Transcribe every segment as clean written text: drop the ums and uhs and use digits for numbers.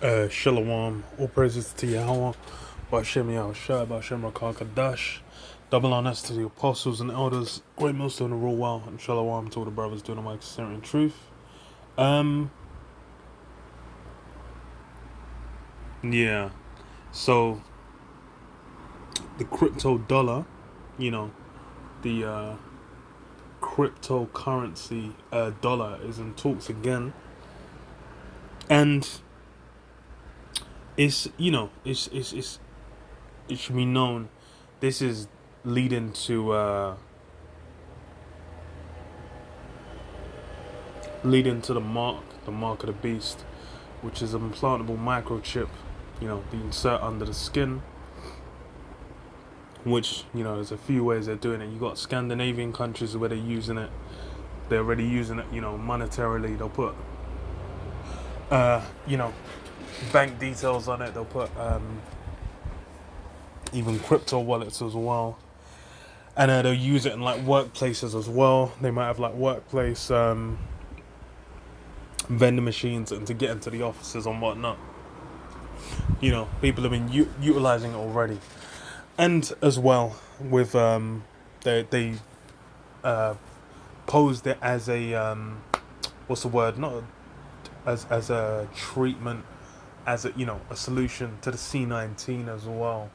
Shalom, all praises to Yahweh, Bashem Yahushua, Bashem Rakakadash. Double honors to the apostles and elders, great millstone to rule well, and Shalom to all the brothers doing the mic in truth. Yeah, so the crypto dollar, you know, the cryptocurrency dollar is in talks again, and it's it should be known this is leading to the mark of the beast, which is an implantable microchip, the insert under the skin. Which there's a few ways they're doing it. You got Scandinavian countries where they're using it. They're already using it, monetarily. They'll put, bank details on it. They'll put even crypto wallets as well, and they'll use it in like workplaces as well. They might have like workplace vending machines and to get into the offices and whatnot. People have been utilizing it already, and as well with they posed it as a what's the word? Not as a treatment, as a solution to the C19 as well.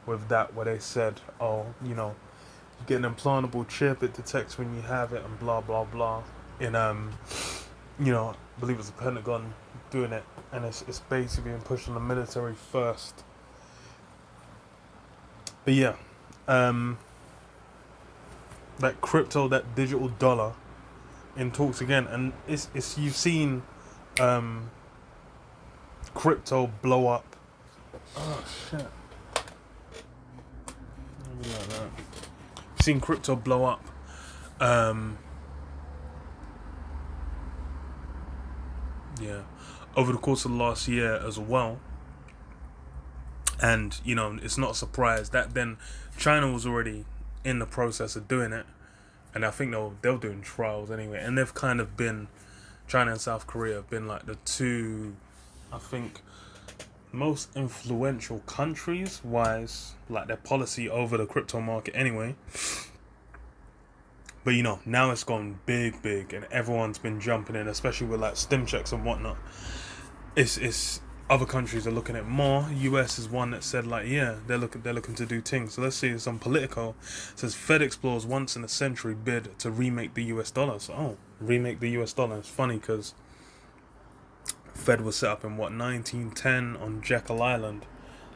With that, where they said, you get an implantable chip, it detects when you have it, and blah blah blah. In I believe it's the Pentagon doing it, and it's basically being pushed on the military first. But yeah, that crypto, that digital dollar, in talks again, and it's you've seen crypto blow up. Oh shit! Maybe like that. You've seen crypto blow up. Yeah, over the course of the last year as well. And it's not a surprise that then China was already in the process of doing it, and I think they're doing trials anyway. And they've kind of been, China and South Korea have been like the two, I think, most influential countries wise, like their policy over the crypto market anyway. But now it's gone big, and everyone's been jumping in, especially with like stim checks and whatnot. It's other countries are looking at more. US is one that said like, yeah, they're looking to do things. So let's see some Politico. It says Fed explores once in a century bid to remake the US dollar. So remake the US dollar. It's funny because Fed was set up in 1910 on Jekyll Island.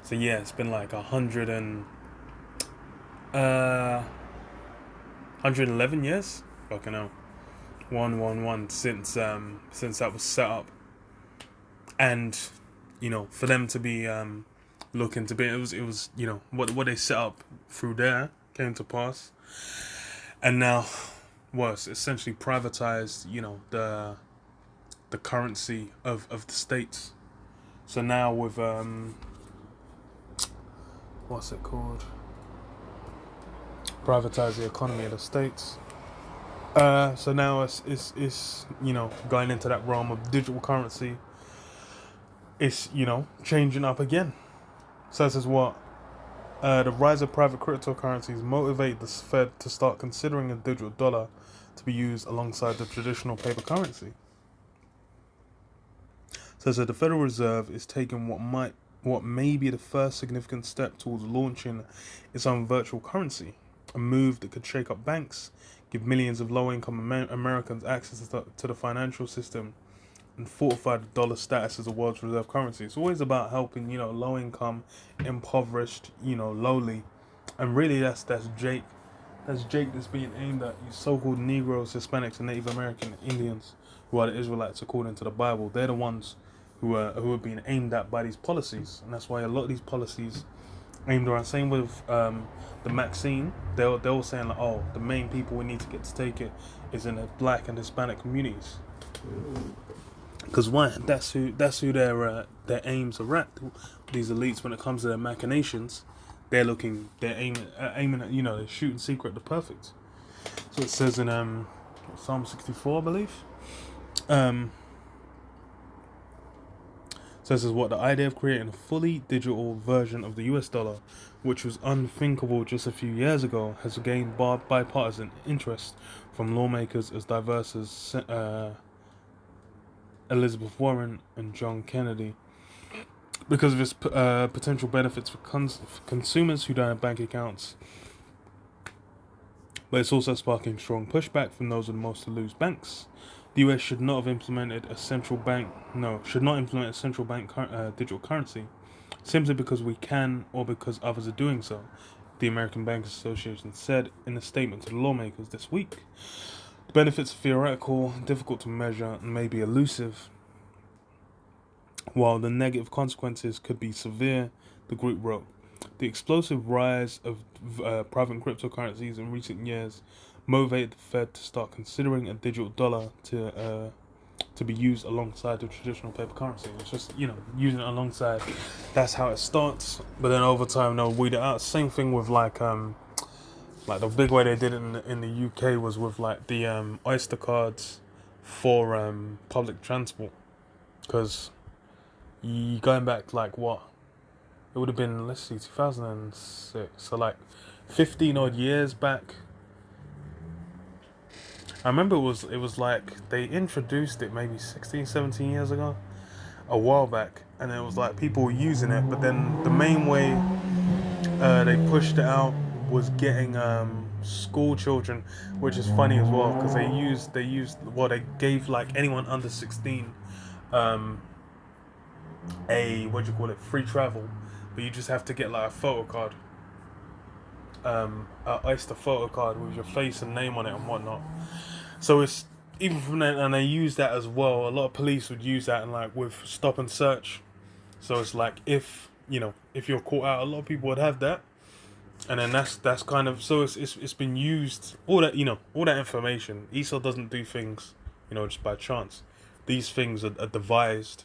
So yeah, it's been like 111 years. Fucking hell. 111 since that was set up. And for them to be looking to be, it was what they set up through there came to pass, and now was essentially privatized the currency of the states. So now with what's it called, privatize the economy of the states. So now it's going into that realm of digital currency. It's changing up again. So this is what the rise of private cryptocurrencies motivate the Fed to start considering a digital dollar to be used alongside the traditional paper currency. So the Federal Reserve is taking what may be the first significant step towards launching its own virtual currency, a move that could shake up banks, give millions of low-income Americans access to the financial system, and fortify the dollar status as a world's reserve currency. It's always about helping, low income, impoverished, lowly. And really that's Jake. That's Jake that's being aimed at, you so-called Negroes, Hispanics, and Native American Indians, who are the Israelites according to the Bible. They're the ones who are being aimed at by these policies. And that's why a lot of these policies aimed around, same with the vaccine, they're all saying like, the main people we need to get to take it is in the black and Hispanic communities. Because why? That's who their aims are at. These elites, when it comes to their machinations, they're aiming at, they're shooting secret the perfect. So it says in Psalm 64, I believe. So this is what the idea of creating a fully digital version of the US dollar, which was unthinkable just a few years ago, has gained bipartisan interest from lawmakers as diverse as Elizabeth Warren and John Kennedy, because of its potential benefits for consumers who don't have bank accounts. But it's also sparking strong pushback from those with the most to lose banks. The US should not have implemented a central bank. No, should not implement a central bank digital currency, simply because we can or because others are doing so. The American Bankers Association said in a statement to the lawmakers this week. The benefits are theoretical, difficult to measure, and may be elusive, while the negative consequences could be severe, the group wrote. The explosive rise of private cryptocurrencies in recent years motivated the Fed to start considering a digital dollar to be used alongside the traditional paper currency. It's just, using it alongside. That's how it starts. But then over time they'll weed it out. Same thing with like the big way they did it in the UK was with like the Oyster cards for public transport. Because going back like what? It would have been, 2006. So like 15 odd years back. I remember it was like they introduced it maybe 16, 17 years ago, a while back, and it was like people were using it, but then the main way they pushed it out was getting school children, which is funny as well because they gave like anyone under 16 a free travel, but you just have to get like a photo card, a Oyster photo card with your face and name on it and whatnot. So it's even from then, and they use that as well. A lot of police would use that and like with stop and search. So it's like if you're caught out, a lot of people would have that, and then that's kind of so it's been used. All that information. ESOL doesn't do things just by chance. These things are devised.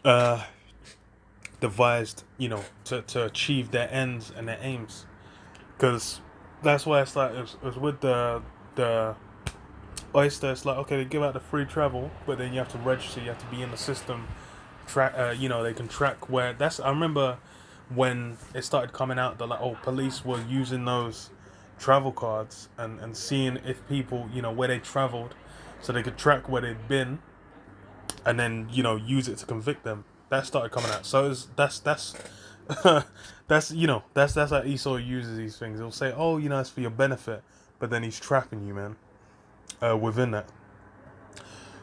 To achieve their ends and their aims, because that's why it's like it's with the Oyster. It's like, okay, they give out the free travel, but then you have to register, you have to be in the system, they can track where that's. I remember when it started coming out that like, police were using those travel cards and seeing if people where they traveled, so they could track where they'd been, and then use it to convict them. That started coming out. So that's that's how ESOL uses these things. It'll say, it's for your benefit, but then he's trapping you, man. Within that.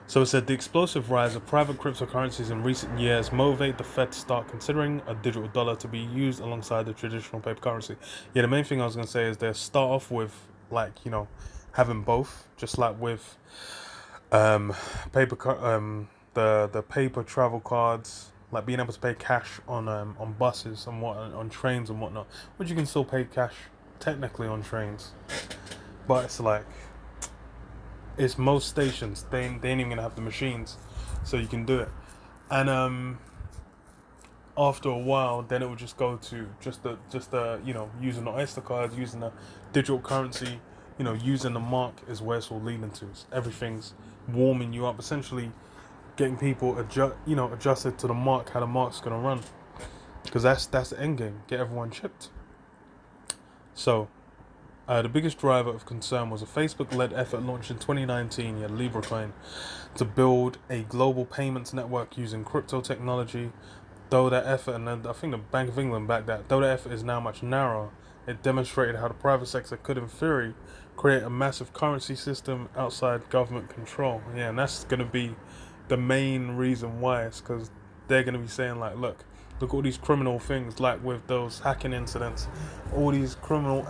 So it said the explosive rise of private cryptocurrencies in recent years motivate the Fed to start considering a digital dollar to be used alongside the traditional paper currency. Yeah, the main thing I was going to say is they start off with having both, just like with the paper travel cards, like being able to pay cash on buses and on trains and whatnot, which you can still pay cash technically on trains, but it's like it's most stations they ain't even gonna have the machines, so you can do it, and after a while then it will just go to just using the Oyster cards, using the digital currency, using the mark is where it's all leading to. Everything's warming you up, essentially getting people adjusted to the mark, how the mark's gonna run, because that's the end game, get everyone chipped. So the biggest driver of concern was a Facebook-led effort launched in 2019, LibreCoin, to build a global payments network using crypto technology. Though that effort, and I think the Bank of England backed that, though that effort is now much narrower, it demonstrated how the private sector could, in theory, create a massive currency system outside government control. Yeah, and that's going to be the main reason why. It's because they're going to be saying, like, look at all these criminal things, like with those hacking incidents, all these criminal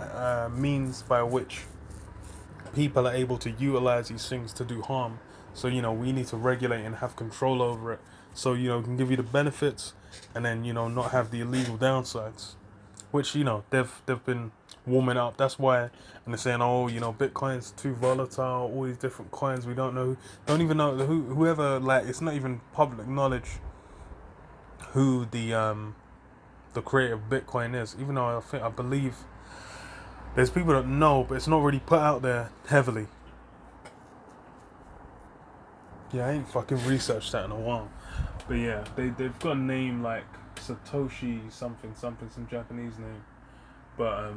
means by which people are able to utilize these things to do harm. So, we need to regulate and have control over it. So, we can give you the benefits and then, not have the illegal downsides, which, they've been warming up. That's why, and they're saying, Bitcoin's too volatile, all these different coins, we don't even know whoever, like, it's not even public knowledge who the creator of Bitcoin is, even though I believe there's people that know, but it's not really put out there heavily. Yeah, I ain't fucking researched that in a while. But yeah, they've got a name like Satoshi something something, some Japanese name. But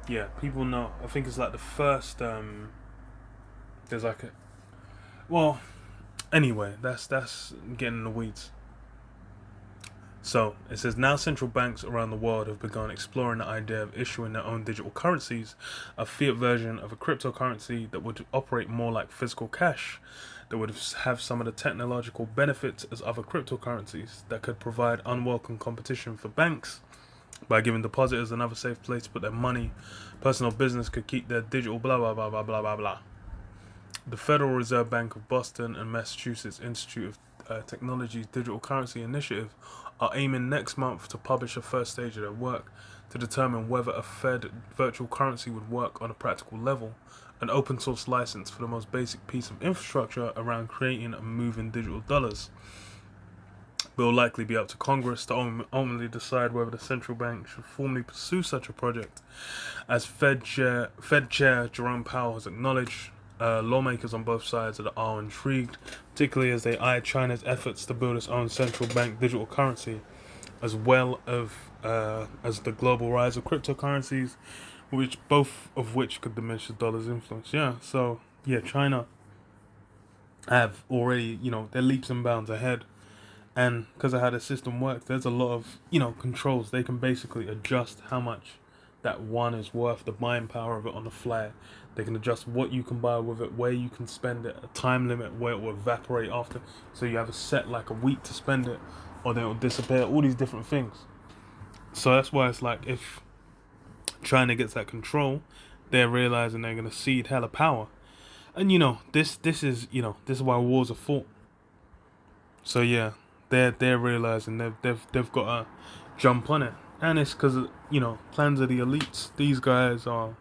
yeah, people know. I think it's like the first. There's like a well. Anyway, that's getting in the weeds. So it says now central banks around the world have begun exploring the idea of issuing their own digital currencies, a fiat version of a cryptocurrency that would operate more like physical cash, that would have some of the technological benefits as other cryptocurrencies, that could provide unwelcome competition for banks by giving depositors another safe place to put their money. Personal business could keep their digital blah blah blah blah blah blah blah. The Federal Reserve Bank of Boston and Massachusetts Institute of Technology's Digital Currency Initiative are aiming next month to publish a first stage of their work to determine whether a Fed virtual currency would work on a practical level, an open source license for the most basic piece of infrastructure around creating and moving digital dollars. Will likely be up to Congress to ultimately decide whether the central bank should formally pursue such a project. As Fed Chair Jerome Powell has acknowledged, lawmakers on both sides are intrigued, particularly as they eye China's efforts to build its own central bank digital currency, as well as the global rise of cryptocurrencies, both of which could diminish the dollar's influence. Yeah, so yeah, China have already, they're leaps and bounds ahead. And because of how the system works, there's a lot of, controls. They can basically adjust how much that one is worth, the buying power of it on the fly. They can adjust what you can buy with it, where you can spend it, a time limit where it will evaporate after. So you have a set like a week to spend it, or then it will disappear, all these different things. So that's why it's like if China gets that control, they're realizing they're going to cede hella power. And this is why wars are fought. So yeah, they're realizing they've got to jump on it, and it's because plans of the elites. These guys are,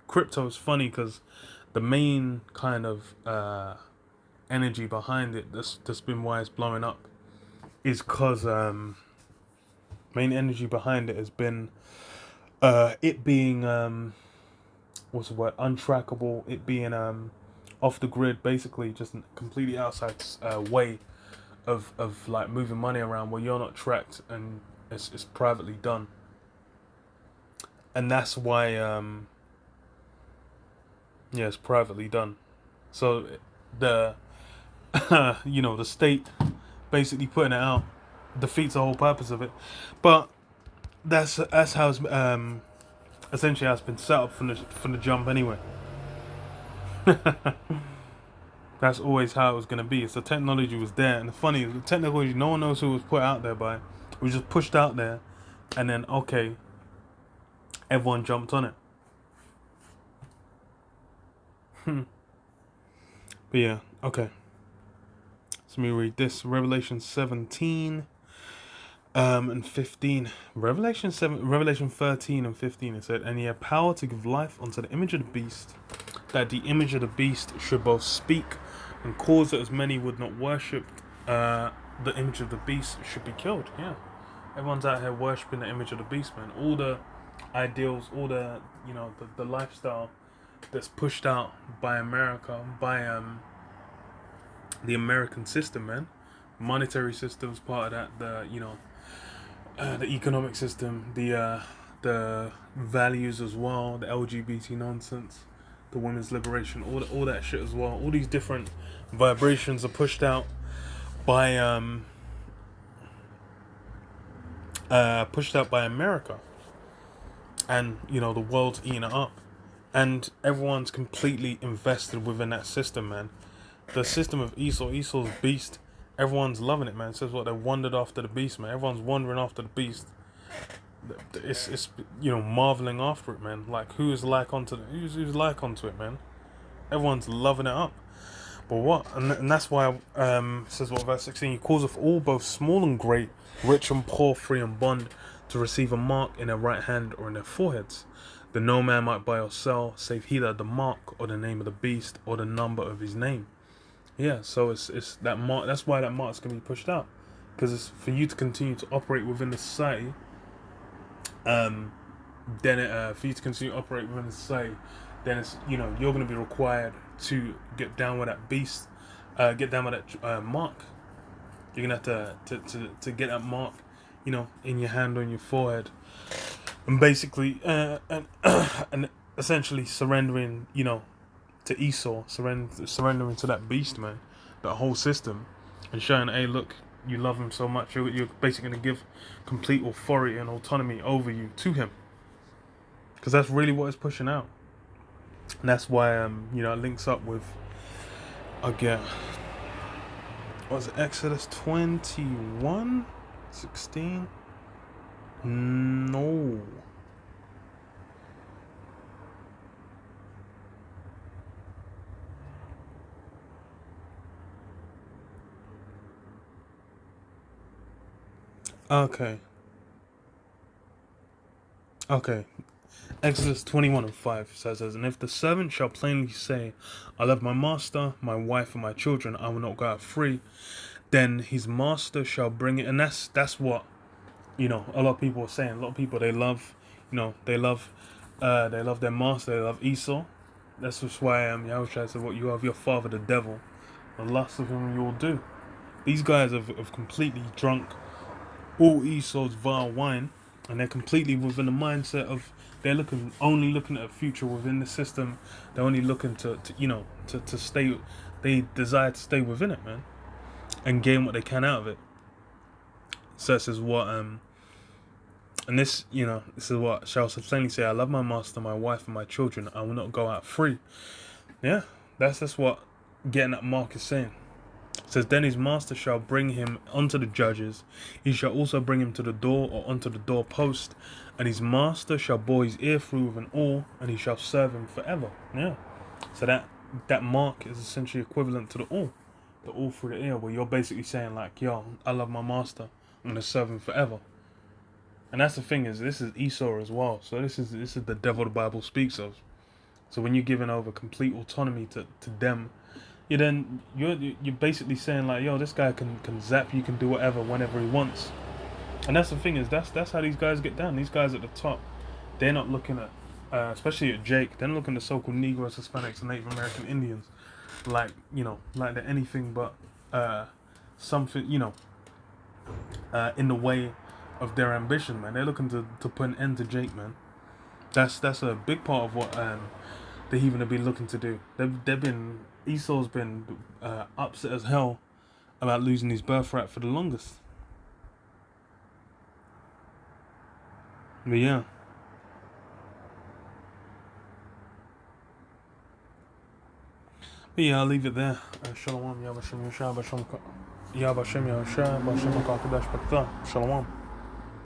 crypto is funny because the main kind of energy behind it that's been why it's blowing up is because main energy behind it has been it being what's the word, untrackable, it being off the grid, basically just a completely outside way of like moving money around where you're not tracked and it's privately done. And that's why it's privately done. So the the state basically putting it out defeats the whole purpose of it. But that's how it's essentially how it's been set up from the jump anyway. That's always how it was going to be. So technology was there, and the funny is, the technology no one knows who it was put out there by. It was just pushed out there, and then okay, everyone jumped on it. But yeah, okay. So let me read this. Revelation 17 and 15. Revelation 13 and 15, it said, "And he had power to give life unto the image of the beast, that the image of the beast should both speak and cause that as many would not worship the image of the beast should be killed." Yeah, everyone's out here worshipping the image of the beast, man. All the ideals, all the the lifestyle that's pushed out by America, by the American system, man. Monetary system's part of that. The economic system, the values as well, the LGBT nonsense, the women's liberation, all that shit as well. All these different vibrations are pushed out by America, and the world's eating it up, and everyone's completely invested within that system, man. The system of Esau's beast. Everyone's loving it, man. It says what they wandered after the beast, man. Everyone's wandering after the beast. It's marveling after it, man. Like who's like onto it, man. Everyone's loving it up. But what? And that's why it says what, verse 16. He calls of all, both small and great, rich and poor, free and bond, to receive a mark in their right hand or in their foreheads, that no man might buy or sell, save he that had the mark or the name of the beast or the number of his name. Yeah, so it's that mark. That's why that mark's gonna be pushed out, because it's for you to continue to operate within the society. Then for you to continue to operate within the society, then it's you're gonna be required to get down with that beast, get down with that mark. You're gonna have to get that mark, in your hand on your forehead, and basically and essentially surrendering, to Esau, surrendering to that beast, man, that whole system, and showing, hey, look, you love him so much, you're basically gonna give complete authority and autonomy over you to him, because that's really what it's pushing out, and that's why it links up with, again, was it Exodus 21:16? No. Okay. Exodus 21:5 says, and if the servant shall plainly say, I love my master, my wife, and my children, I will not go out free, then his master shall bring it. And that's what, a lot of people are saying. A lot of people, they love, they love their master, they love Esau. That's just why Yahushua said, what you have your father the devil, the lust of him you will do. These guys have completely drunk all Esau's vile wine, and they're completely within the mindset of they're only looking at a future within the system. They're only looking to stay. They desire to stay within it, man, and gain what they can out of it. So this is what and this is what shall plainly say, I love my master, my wife, and my children. I will not go out free. Yeah, that's what getting that mark is saying. It says, then his master shall bring him unto the judges. He shall also bring him to the door or unto the doorpost. And his master shall bore his ear through with an awl, and he shall serve him forever. Yeah. So that mark is essentially equivalent to the awl through the ear, where you're basically saying, like, yo, I love my master, I'm gonna serve him forever. And that's the thing, is this is Esau as well. So this is the devil the Bible speaks of. So when you're giving over complete autonomy to them, you're basically saying, like, yo, this guy can zap you, can do whatever whenever he wants. And that's the thing, is that's how these guys get down. These guys at the top, they're not looking at especially at Jake, they're not looking at so-called Negroes, Hispanics, and Native American Indians like they're anything but something, in the way of their ambition, man. They're looking to put an end to Jake, man. That's a big part of what the heathen have been looking to do. Esau's been upset as hell about losing his birthright for the longest. But yeah. But yeah, I'll leave it there. Shalom, Yabashem Yahshua, Yabashem Yahshua, Bashem HaKadosh Shalom.